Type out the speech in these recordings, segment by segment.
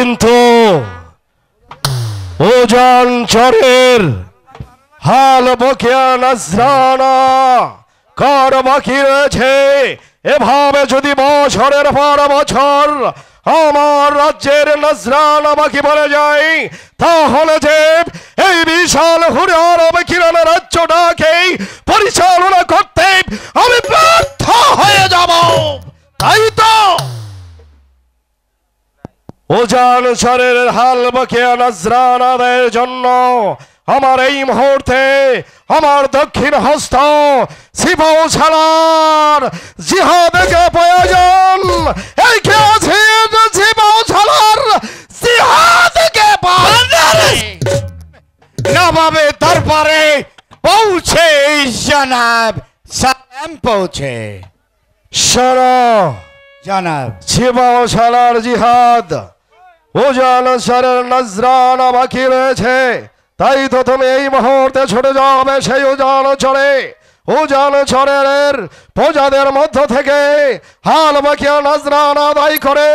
কিন্তু ওজান চরের হাল বকিয়া নজরানা কার বাকি রয়েছে। এভাবে যদি বছরের পর বছর আমার রাজ্যের নজরানা বাকি বলে যায়, তাহলে যে এই বিশাল হুরে আরব কিরণ রাজ্যটাকে পরিচালনা করতে আমি ব্যর্থ হয়ে যাব। তাই তো ওজান চরের হাল বকিয়া নজরানাদের জন্য আমার এই মুহূর্তে আমার দক্ষিণ হস্ত সিপাহসালার জিহাদকে প্রয়োজন। এই কে আছে সিপাহসালার জিহাদকে নবাবে দরবারে পৌঁছে জনাব, সালাম পৌঁছে। শোনো জনাব, সিপাহসালার জিহাদ ওজান চরের নজরানা বাকি রয়েছে। তাই তো তুমি এই মুহূর্তে ছুটে যাবে সেই ওজান চরে। ওজান চরের প্রজাদের মধ্য থেকে হাল বাকিয়া নজরানা আদায় করে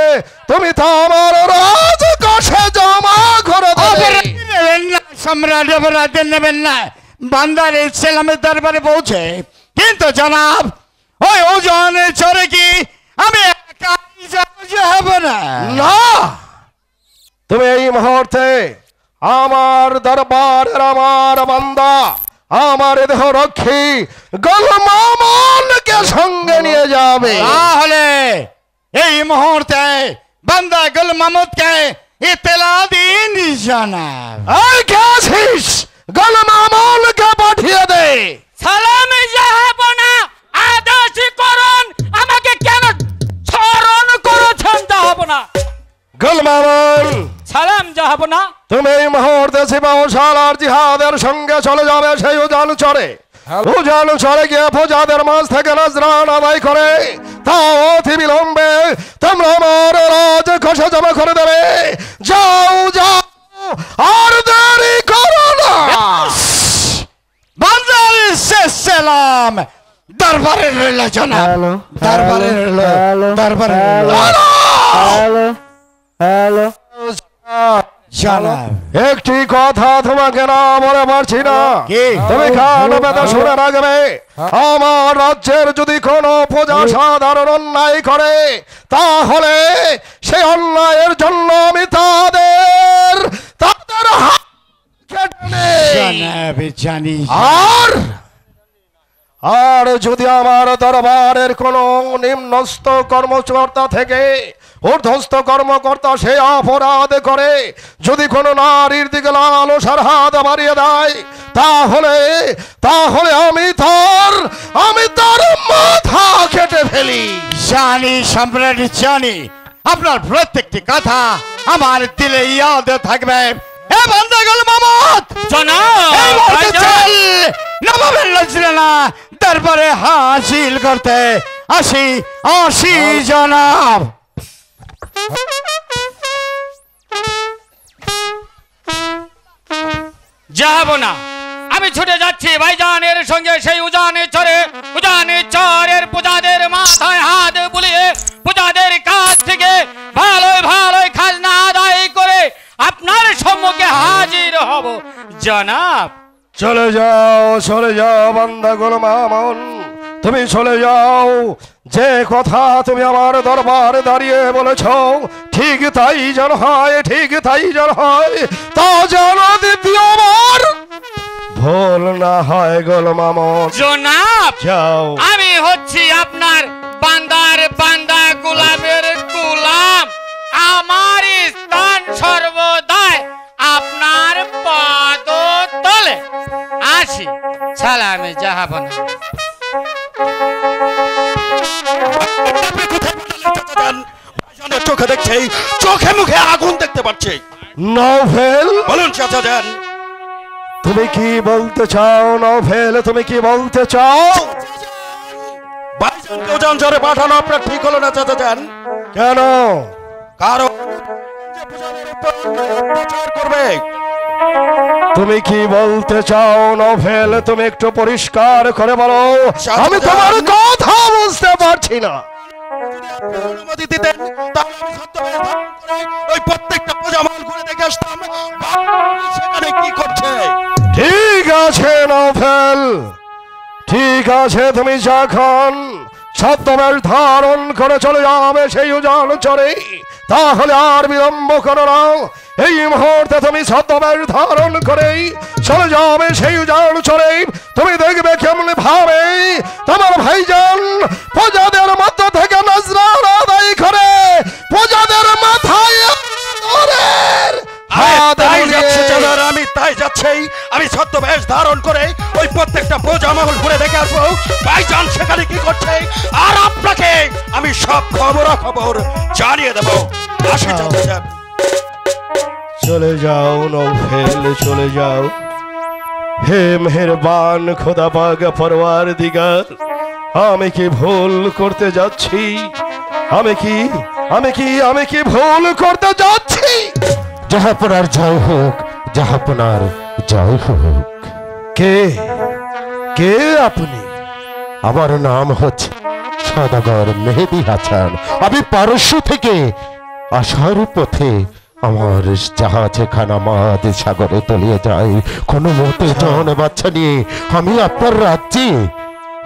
তুমি তো আমার রাজকোষে জমা করে নেবেন না সম্রাট, অপরাধ নেবেন না। বান্দার ইসলামের দরবারে পৌঁছে, কিন্তু জনাব ওই ওজনের চরে কি আমি একাই যাব না? না, তুমি এই মুহূর্তে আমার দরবারের আমার বান্দা আমার দেহ রক্ষী গোলমামনকে সঙ্গে নিয়ে যাবে। তাহলে এই মুহূর্তে বান্দা গুল মামুদকে ইতলা দিন জনাব। এই কে আছিস? গোলমামনকে পাঠিয়ে দে। সালামে জাহাবনা আদেশ করুন, আমাকে কেন স্মরণ করেছেন জাহাবনা? গোলমামন, সালাম জাহাবনা। তুমি এই মুহূর্তে সিপাহসালার জিহাদের সঙ্গে চলে যাবে সেই উজান চরে। উজান চরে গিয়ে প্রজাদের মাঝ থেকে নজরানা আদায় করে তাও অতি বিলম্বে তোমরা আমার রাজকোষে জমা করে দেবে। যাও যাও, আর দেরি করো না। বান্দার সালাম দরবারে রইল জনাব, দরবারে রইল, দরবারে রইল জনাব। একটি কথা তোমাকে না বলে পারছি না, তুমি কান পেতে শুনে রাখবে। আমার রাজ্যের যদি কোনো প্রজা সাধারণ অন্যায় করে, তাহলে সেই অন্যায়ের জন্য আমি তাদের হাত কেটে নেই। জনাব জানি। আর যদি আমার দরবারের কোন নিম্নস্থ কর্মকর্তা থেকে ঊর্ধ্বস্থ কর্মকর্তা সে অপরাধ করে, যদি কোনো নারীর দিকে লালসার হাত বাড়িয়ে দেয়, তাহলে আমি তার মাথা কেটে ফেলি। জানি সম্রাট, জানি আপনার প্রত্যেকটি কথা আমার দিলে ইয়াদ থাকবে। এ বান্দা গুল মামুদ নবাবের নজরানা দরবারে হাসিল করতে আসি জনাব। জাহাবনা, আমি ছুটে যাচ্ছি ভাইজানের সঙ্গে সেই উজানের চরের পূজাদের মাথায় হাত বুলিয়ে পূজাদের কাছ থেকে ভালোই খাজনা আদায় করে আপনার সম্মুখে হাজির হব জনাব। চলে যাও বান্দা গোলমামন, তুমি চলে যাও। যে কথা তুমি আমার দরবারে দাঁড়িয়ে বলেছ ঠিক তাই যেন হয়, তা যেন দ্বিতীয়বার ভুল না হয় গোলমামন। জনাব, যাও। আমি হচ্ছি আপনার বান্দা গোলামের গোলাম। আমার স্থান সর্বদাই আপনার পদতলে। আসি, সালামে জাহাবনা। চোখে দেখছে, চোখে মুখে আগুন দেখতে পাচ্ছে। নভেল, বলুন চাচা যান, তুমি কি বলতে চাও? নভেল, তুমি কি বলতে চাও? ভাইজানকে ওজান চরে পাঠানো আপনার ঠিক হলো না চাচা যান। কেন? কারণ প্রচার করবে। তুমি কি বলতে চাও নভেল? তুমি একটু পরিষ্কার করে বলো, আমি তোমার কথা বুঝতে পারছি না। অনুমতি দিতেন তাহলে আমি সত্যবাদী ওই প্রত্যেকটা আসতাম সেখানে কি করছে? ঠিক আছে নফেল, ঠিক আছে, তুমি যখন ছদ্মবেশ ধারণ করে চলে যাবে সেই উজান চরে, তাহলে আর বিলম্ব করো না। এই মুহূর্তে তুমি ছদ্মবেশ ধারণ করে চলে যাবে সেই উজান চরে। তুমি দেখবে কেমন ভাবে তোমার ভাইজান প্রজাদের মধ্য থেকে নজরানা আদায় করে প্রজাদের মাথায় তাই যাচ্ছে জনার, আমি তাই যাচ্ছি। আমি ছদ্মবেশ ধারণ করে ওই প্রত্যেকটা প্রজা মহল ঘুরে দেখে আসবো ভাইজান সেখানে কি করছে, আর আপনাকে আমি সব খবর জানিয়ে দেবো। আসি চাচা। চলে যাও নৌফেল, চলে যাও। হে মেহেরবান খোদা পাক পরওয়ার দিগার, আমি কি ভুল করতে যাচ্ছি? আমি কি ভুল করতে যাচ্ছি? জাহাপনার জয় হোক, জাহাপনার জয় হোক। কে আপনি? আমার নাম হচ্ছে সওদাগর মেহেদী হাসান। আমি পারস্য থেকে আসার পথে আমার জাহাজ খানা মাদ সাগরে তলিয়ে যায়। কোনো মতে জন বাচ্চা নিয়ে আমি আপনার রাজ্যে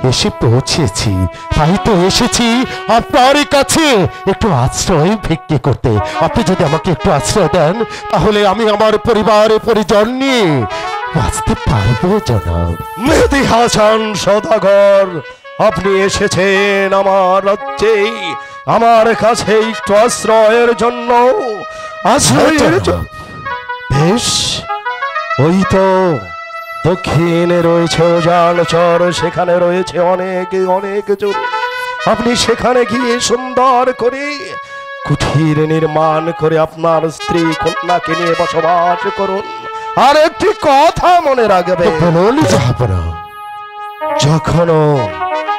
এসে পৌঁছেছি। তাই তো এসেছি আপনার কাছে একটু আশ্রয় ভিক্ষে করতে। আপনি যদি আমাকে একটু আশ্রয় দেন, তাহলে আমি আমার পরিজন নিয়ে বাঁচতে পারবো জনাব। মেহেদী হাসান সওদাগর, আপনি এসেছেন আমার রাজ্যে আমার কাছে একটু আশ্রয়ের জন্য। বেশ, ওই তো দক্ষিণে রয়েছে উজান চর, সেখানে রয়েছে অনেক জন। আপনি সেখানে গিয়ে সুন্দর করে কুঠির নির্মাণ করে আপনার স্ত্রী কন্যাকে নিয়ে বসবাস করুন। আর একটি কথা মনে রাখবেন, যখনও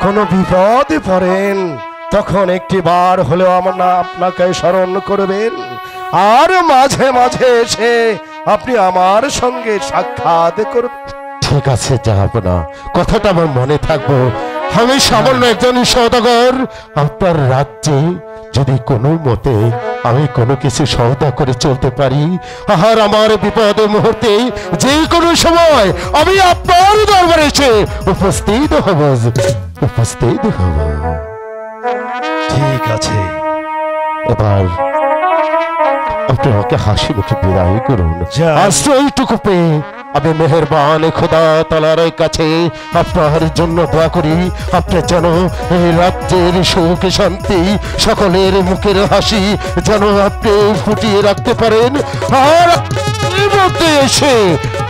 কোনো বিপদে পড়েন তখন একটি বার হলেও আপনাকে স্মরণ করবেন, আর মাঝে মাঝে এসে আপনি আমার সঙ্গে সাক্ষাৎ করবেন। ঠিক আছে জাহাপনা, কথাটা আমার মনে থাকবো। আমি সামান্য একজন সওদাগর। আপনার রাজ্যে যদি কোনো মতে আমি কোনো কিছু সওদা করে চলতে পারি, আর আমার বিপদের মুহূর্তে যে কোনো সময় আমি আপনার দরবারে এসে উপস্থিত হব। ঠিক আছে, এবার আপনি আমাকে হাসি মুখে বিদায় করুন। যান। আশ্রয়টুকু পেয়ে আমি মেহেরবান খোদা তাআলার কাছে আপনার জন্য দোয়া করি, আপনি যেন এই রাজ্যের সুখ শান্তি সকলের মুখের হাসি যেন আপনি ফুটিয়ে রাখতে পারেন। আর এর মধ্যে এসে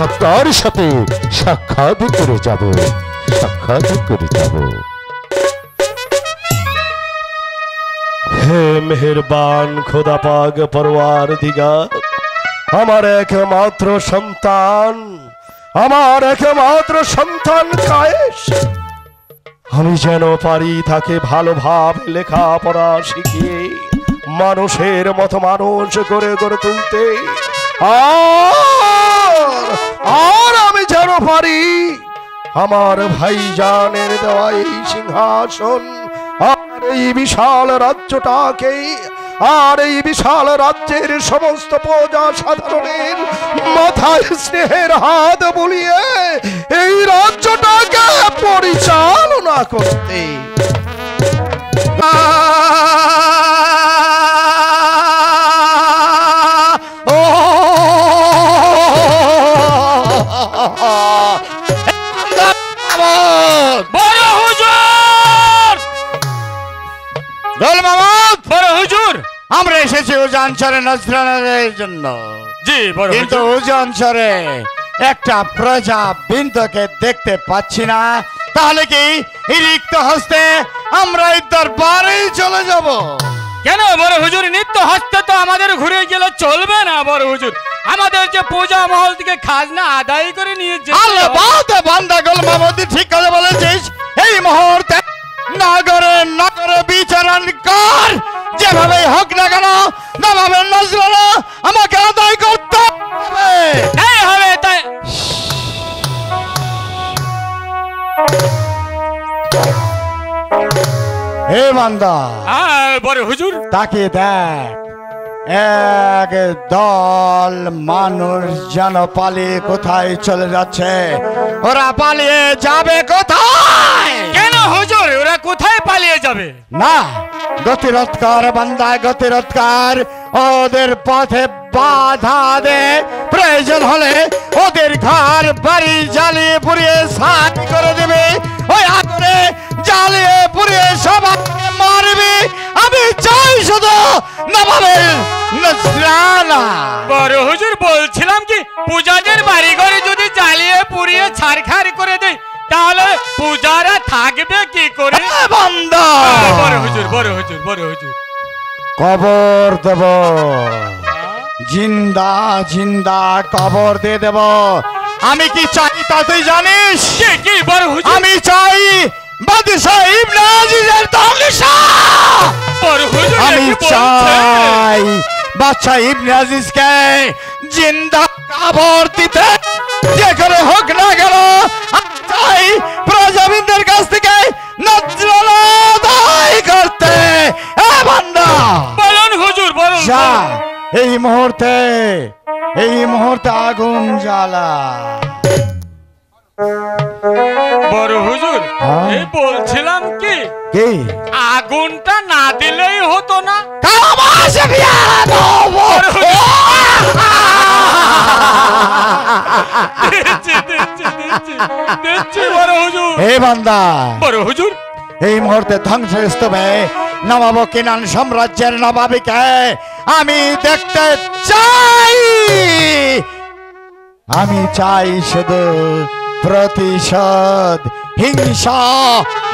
আপনার সাথে সাক্ষাৎ করে যাব। হে মেহেরবান খোদা পাক পরওয়ার দিগার, আমার একমাত্র সন্তান কায়েস, আমি যেন পারি তাকে ভালোভাবে লেখাপড়া শিখিয়ে মানুষের মতো মানুষ করে গড়ে তুলতে। আর আমি যেন পারি আমার ভাইজানের দেওয়া এই সিংহাসন আর এই বিশাল রাজ্যটাকে, আর এই বিশাল রাজ্যের সমস্ত প্রজা সাধারণের মাথায় স্নেহের হাত বুলিয়ে এই রাজ্যটাকে পরিচালনা করতে। আমরা এসেছি উজান চরে নজরানার জন্য। জি বড় কিন্তু উজান চরে একটা প্রজা বিন্দুকে দেখতে পাচ্ছি না। তাহলে কি রিক্ত হস্তে আমরা এই দরবারেই চলে যাব? কেন বড় হুজুর, নিত্য হস্তে তো আমাদের ঘুরে গেলে চলবে না বড় হুজুর। আমাদের যে পূজা মহল থেকে খাজনা আদায় করে নিয়ে আল্লাহ বাদে বান্দা গোলমামতি ঠিক কথা বলেছিস। এই মুহূর্তে নগরে বিচারণ কর, যেভাবে হোক না কেন নবাবের নজরানা আমাকে আদায় করতে হবে। তাই হবে, তাই হে বান্দা, বড় হুজুর তাকে দেখ, এক দল মানুষ যেন পালিয়ে কোথায় চলে যাচ্ছে। ওরা পালিয়ে যাবে কোথায়? কেন হুজুর, ওরা কোথায় পালিয়ে যাবে? না, গতিরোধকার বান্দায় গতিরোধকার, ওদের পথে বাধা দে। প্রয়োজন হলে ওদের ঘর বাড়ি জ্বালিয়ে পুড়িয়ে সাত করে দেবে। ওই আগুনে জ্বালিয়ে পুড়িয়ে সবাইকে মারবে। আমি চাই শুধু নবাবের নজরানা। বড় হুজুর, বলছিলাম কি, পূজাদের বাড়ি ঘরে যদি জ্বালিয়ে পুড়িয়ে ছারখার করে দেয় তাহলে পূজারা থাকবে কি করে? বান্দা, বড় হুজুর, বড় হুজুর, বড় হুজুর, কবর দেব, জিন্দা জিন্দা কবর দিয়ে দেব। আমি কি চাই তা তুই জানিস? কি বড় হুজুর? আমি চাই বাদশাহ ইবনে আজিজের ধ্বংস। বড় হুজুর, আমি কি বলছেন? চাই বাদশাহ ইবনে আজিজকে জিন্দা কবর দিতে, যে করে হোক না কেন। আমি চাই প্রজাবিন্দের কাছ থেকে নজরানা আদায় করতে। এ বান্দা, বলুন হুজুর, বলুন। যা এই মুহূর্তে আগুন জ্বালা। বড় হুজুর, এই বলছিলাম কি, কি আগুনটা না দিলেই হতো না? দিচ্ছি বড় হুজুর। হে বান্দা, বড় হুজুর, এই মুহূর্তে ধ্বংসের স্তূপে নবাব কিনান সাম্রাজ্যের নবাবিকে আমি দেখতে চাই। আমি চাই শুধু প্রতিশোধ, হিংসা,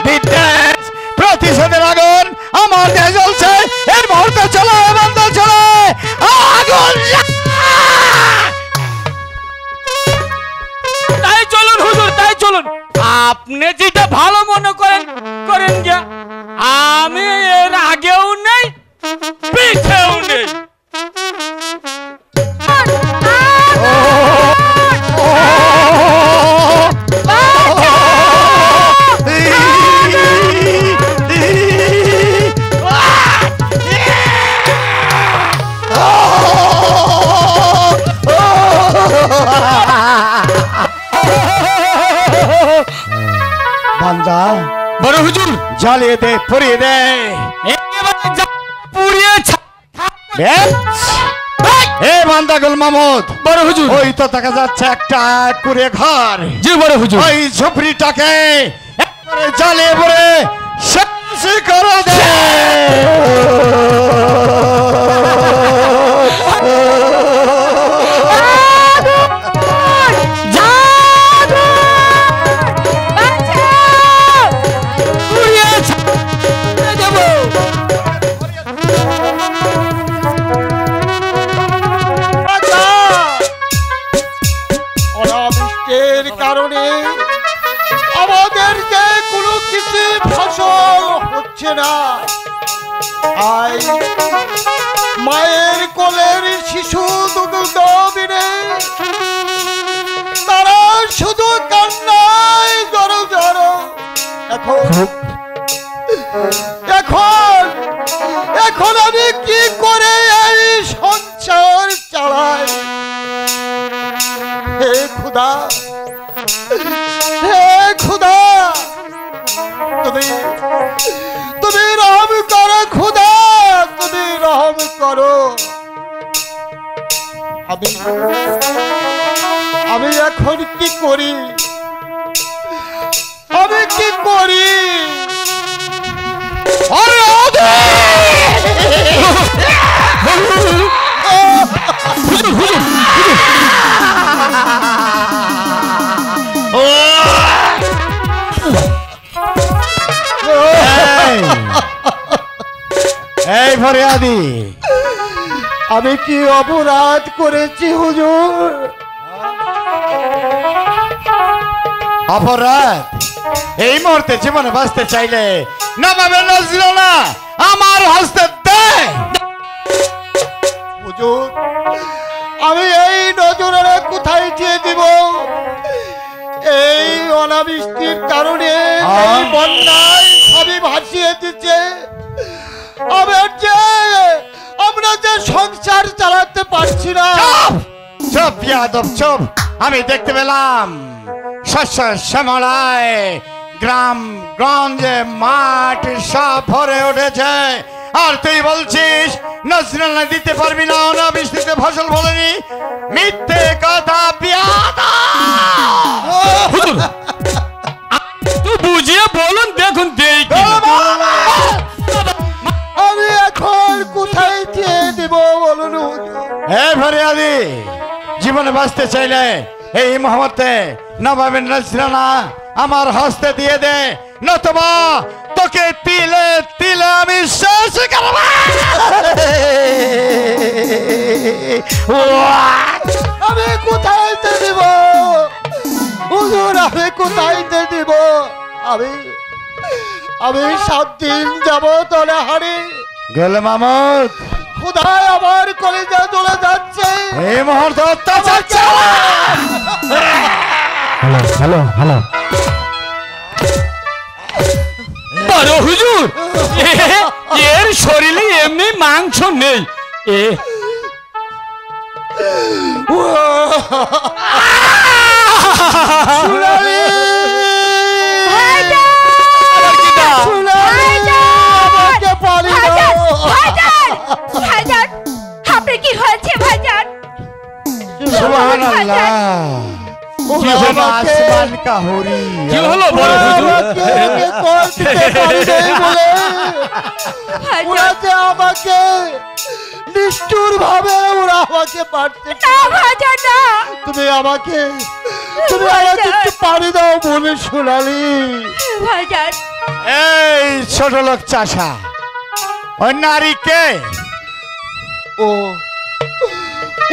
বিদ্বেষ। প্রতিশোধের আগুন আমার দেহে জ্বলছে। এর মুহূর্তে চলে বন্ধ, চলে আগুন। তাই চলুন হুজুর, তাই চলুন। আপনি যেটা ভালো মনে করেন করেন গিয়া। আমি এর আগেও নেই, পিছেও নেই। বান্দা, বড় হুজুর, জ্বালিয়ে দে, পুড়িয়ে দে। একেবারে পুড়িয়ে এ বান্দা গুল মাহমুদ, বড় হুজুর। ওই তো দেখা যাচ্ছে একটা কুড়ে ঘর। জি বড় হুজুর। ওই ঝুপড়িটাকে একবারে জ্বালিয়ে পুড়ে শেষ করে দে। অনাবৃষ্টির কারণে আমাদের যে কোনো কিছু ফসল হচ্ছে না। আই মায়ের কোলের শিশু দুগ্ধ দিনে তারা শুধু কান্নায় জড়ো জড়ো। এখন এখন এখন আমি কি করে এই সংসার চালাই? হে খুদা, হে খুদা, তুমি রহম করো খুদা, তুমি রহম করো। আমি এখন কি করি? আমি কি করি? এই ফরিয়াদি, আমি কি অপরাধ করেছি হুজুর? অপরাধ? এই মুহূর্তে জীবনে বাঁচতে চাইলে নবাবের নজরানা আমার হস্তে দে। হুজুর, আমি এই নজরানা কোথায় দিয়ে দিব? এই অনাবৃষ্টির কারণে এই বন্যায় সবই ভাসিয়ে দিচ্ছে। আমরা যে সংসার চালাতে পারছি না। চুপ চুপ বিয়াদব চুপ। আমি দেখতে পেলাম শস্য শ্যামলায় গ্রাম গঞ্জে মাঠ সব ভরে উঠেছে, আর তুই বলছিস নজরানা দিতে পারবি না, অনাবৃষ্টিতে ফসল ফলেনি। মিথ্যে কথা বিয়াদব। হুজুর তো বুঝিয়ে বলুন, দেখুন দেখি আমি এখন কোথায় দিয়ে দেব বলুন হুজুর? হে ফরিয়াদি, জীবনে বাঁচতে চাইলে এই মুহূর্তে নবাবের নজরানা আমার হস্তে দিয়ে দে, নতুবা তোকে তিলে তিলে আমি শেষ করব। আমি কোথায় দিয়ে দেব হুজুর? আমি কোথায় দিয়ে দেব? আমি 7 দিন যাব তলে হারি। গেল মামুদ, কোথায় আমার কলেজা চলে যাচ্ছে। এই মুহূর্তে অত্যাচার চালা। হ্যালো হ্যালো বড় হুজুর, এর শরীরে এমনি মাংস নেই। সুনালি! আমাকে পানি দাও। ভাইজান, আপনার কি হয়েছে ভাইজান? সুবহানাল্লাহ, কি হলো আসমান কা হুরি। কি হলো বড় হুজুর? আমাকে কল দিতে পারি নাই বলে ওরা যে আমাকে নিষ্ঠুর ভাবে ওরা আমাকে মারছে। না ভাইজান না। তুমি আমাকে একটু পানি দাও বলে সোনালি। ভাইজান, এই ছোট লোক চাষা, ওই নারী কে?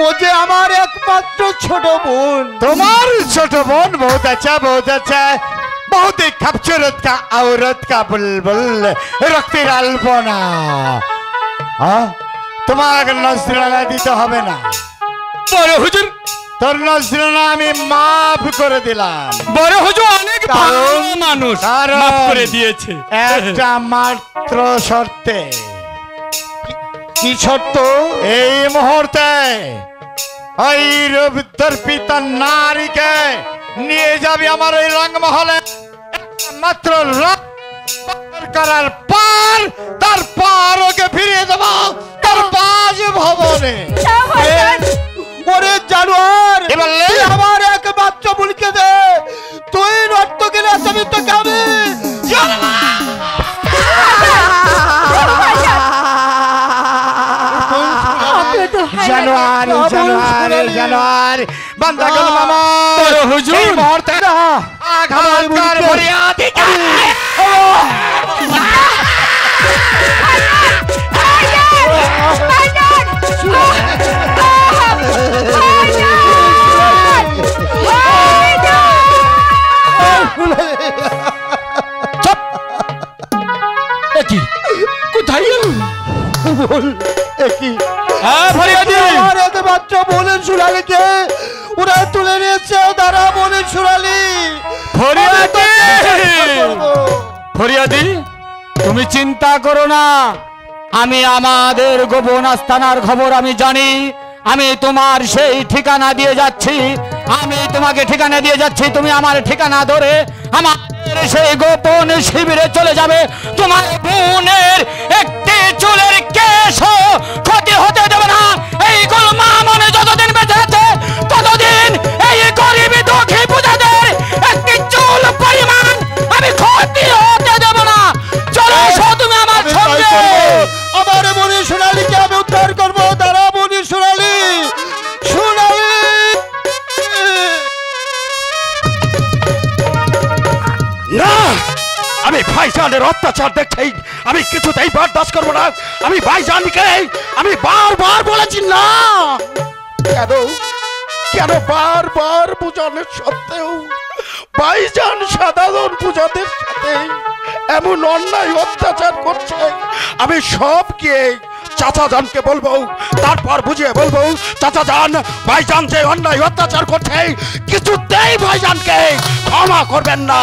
ও যে আমার একমাত্র ছোট বোন। তোমার ছোট বোন? बहुत अच्छा बहुत अच्छा, बहुत ही खूबसूरत का औरत का बुलबुल রক্তের আলপনা। তোমার নজরানা দিতে হবে না বড় হুজুর, তোর নজরানা আমি মাফ করে দিলাম। বড় হুজুর অনেক ভালো মানুষ, কারণ মাফ করে দিয়েছে। একটা মাত্র শর্তে। কি শর্ত? এই মুহূর্তে ওই রূপদর্পিতা নারীকে নিয়ে যাবি আমার ওই রংমহলে। মাত্র করার পর তারপর ওকে ফিরিয়ে দেবো তার বাজ ভবনে। না ভাইজান। ওরে জানোয়ার, কি বললে? তুই আমার একমাত্র বোনকে দে। তুই রক্ত গেলে আমি তো খাবে। জানোয়ার জানোয়ার জানোয়ার বান্দা গেল মামা। বড় হুজুর, এই মুহূর্তে আঘাত কর ফরিয়াদি। কি কোথায় গেল? হ্যাঁ ফরিয়াদি, আমার একমাত্র বোনের সোনালিকে ওরা তুলে নিয়েছে। দাঁড়া বোনের সোনালি। ফরিয়াদি, ফরিয়াদি তুমি চিন্তা করো না, আমি আমাদের গোপন আস্তানার খবর আমি জানি। আমি তোমার সেই ঠিকানা দিয়ে যাচ্ছি, আমি তোমাকে ঠিকানা দিয়ে যাচ্ছি। তুমি আমার ঠিকানা ধরে আমাদের সেই গোপন শিবিরে চলে যাবে। তোমার বোনের একটি চুলের কেশও ক্ষতি হতে দেবে না। এই গোলমা মনে যতদিন বেঁচে আছে ততদিন এই গরিবী দুঃখী পূজাদের একটি চুল পরিমাণ আমি ক্ষতি হতে দেব না। চলো এসো তুমি আমার সঙ্গে। আমার বোনের সোনালিকে আমি উদ্ধার করবো। দাঁড়া বোনের সোনালি। সোনালি! না, আমি ভাইজানের অত্যাচার দেখেই আমি কিছুতেই বরদাস্ত করবো না। আমি ভাইজানকে আমি বারবার বলেছি না। কেন বারবার বোঝানোর সত্ত্বেও ভাইজান সাধারণ পূজাদের সাথে এমন অন্যায় অত্যাচার করছে। আমি সব গিয়ে চাচা জানকে বলবো, তারপর বুঝিয়ে বলবো চাচা জান ভাইজান যে অন্যায় অত্যাচার করছে কিছুতেই ভাইজানকে ক্ষমা করবেন না।